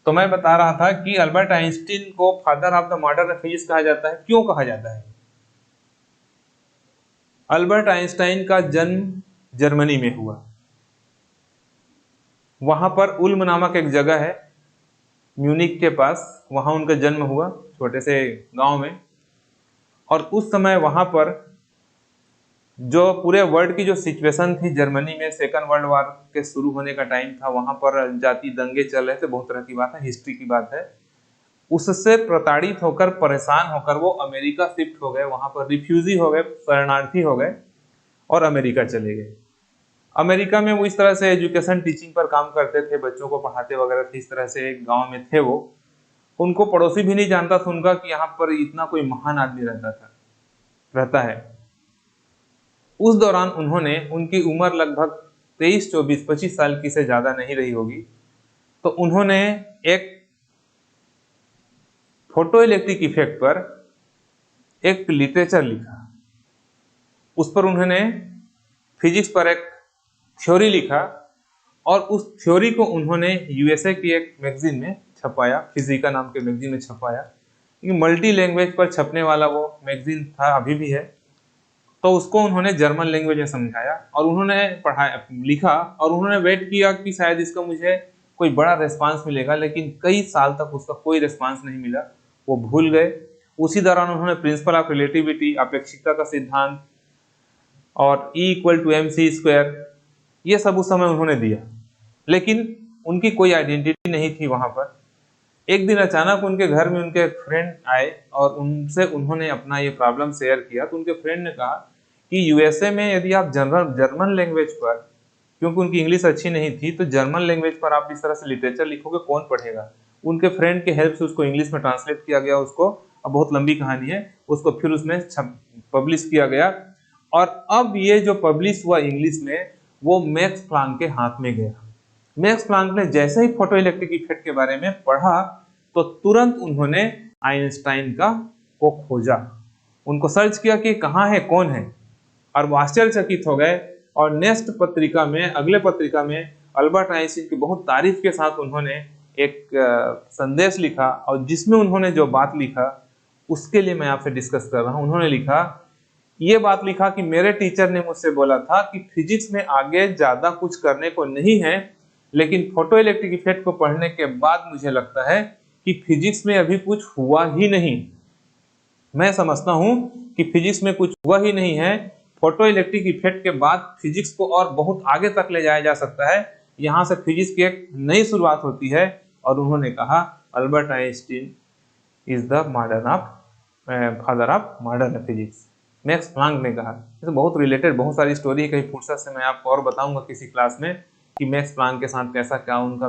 तो मैं बता रहा था कि अल्बर्ट आइंस्टीन को father of the modern physics कहा जाता है। क्यों कहा जाता है? अल्बर्ट आइंस्टाइन का जन्म जर्मनी में हुआ। वहां पर उल्म नामक एक जगह है म्यूनिक के पास, वहां उनका जन्म हुआ छोटे से गांव में। और उस समय वहां पर जो पूरे वर्ल्ड की जो सिचुएशन थी जर्मनी में, सेकंड वर्ल्ड वॉर के शुरू होने का टाइम था, वहां पर जाति दंगे चल रहे थे, बहुत तरह की बात है, हिस्ट्री की बात है। उससे प्रताड़ित होकर, परेशान होकर वो अमेरिका शिफ्ट हो गए, वहां पर रिफ्यूजी हो गए, शरणार्थी हो गए और अमेरिका चले गए। अमेरिका में वो इस तरह से एजुकेशन टीचिंग पर काम करते थे, बच्चों को पढ़ाते वगैरह थे, इस तरह से एक गांव में थे वो। उनको पड़ोसी भी नहीं जानता था उनका कि यहाँ पर इतना कोई महान आदमी रहता है। उस दौरान उन्होंने, उनकी उम्र लगभग 23, 24, 25 साल की से ज्यादा नहीं रही होगी, तो उन्होंने एक फोटो इलेक्ट्रिक इफेक्ट पर एक लिटरेचर लिखा। उस पर उन्होंने फिजिक्स पर एक थ्योरी लिखा और उस थ्योरी को उन्होंने यूएसए की एक मैगजीन में छपाया, फिजिका नाम के मैगजीन में छपाया। मल्टी लैंग्वेज पर छपने वाला वो मैगजीन था, अभी भी है। तो उसको उन्होंने जर्मन लैंग्वेज में समझाया और उन्होंने पढ़ाया, लिखा, और उन्होंने वेट किया कि शायद इसका मुझे कोई बड़ा रेस्पॉन्स मिलेगा, लेकिन कई साल तक उसका कोई रेस्पॉन्स नहीं मिला, वो भूल गए। उसी दौरान उन्होंने प्रिंसिपल ऑफ रिलेटिविटी, अपेक्षिकता का सिद्धांत और E=mc², ये सब उस समय उन्होंने दिया, लेकिन उनकी कोई आइडेंटिटी नहीं थी वहां पर। एक दिन अचानक उनके घर में उनके फ्रेंड आए और उनसे उन्होंने अपना ये प्रॉब्लम शेयर किया। तो उनके फ्रेंड ने कहा कि यूएसए में यदि आप जर्मन लैंग्वेज पर, क्योंकि उनकी इंग्लिश अच्छी नहीं थी, तो जर्मन लैंग्वेज पर आप इस तरह से लिटरेचर लिखोगे, कौन पढ़ेगा? उनके फ्रेंड के हेल्प से उसको इंग्लिश में ट्रांसलेट किया गया, उसको, अब बहुत लंबी कहानी है, उसको फिर उसमें पब्लिश किया गया। और अब ये जो पब्लिश हुआ इंग्लिश में, वो मैक्स प्लांक के हाथ में गया। मैक्स प्लांक ने जैसे ही फोटो इलेक्ट्रिक इफेक्ट के बारे में पढ़ा, तो तुरंत उन्होंने आइंस्टाइन को खोजा, उनको सर्च किया कि कहाँ है, कौन है, और वो आश्चर्यचकित हो गए। और नेक्स्ट पत्रिका में, अगले पत्रिका में अल्बर्ट आइंस्टीन की बहुत तारीफ के साथ उन्होंने एक संदेश लिखा, और जिसमें उन्होंने जो बात लिखा उसके लिए मैं आपसे डिस्कस कर रहा हूं। उन्होंने लिखा, ये बात लिखा कि मेरे टीचर ने मुझसे बोला था कि फिजिक्स में आगे ज्यादा कुछ करने को नहीं है, लेकिन फोटो इलेक्ट्रिक इफेक्ट को पढ़ने के बाद मुझे लगता है कि फिजिक्स में अभी कुछ हुआ ही नहीं। मैं समझता हूं कि फिजिक्स में कुछ हुआ ही नहीं है। फोटो इलेक्ट्रिक इफेक्ट के बाद फिजिक्स को और बहुत आगे तक ले जाया जा सकता है। यहां से फिजिक्स की एक नई शुरुआत होती है। और उन्होंने कहा, Albert Einstein is the father of modern physics. Max Planck ने कहा। इसे बहुत रिलेटेड बहुत सारी स्टोरी है, कहीं फुर्सत से मैं आपको और बताऊंगा किसी क्लास में कि मैक्स प्लांक के साथ कैसा क्या उनका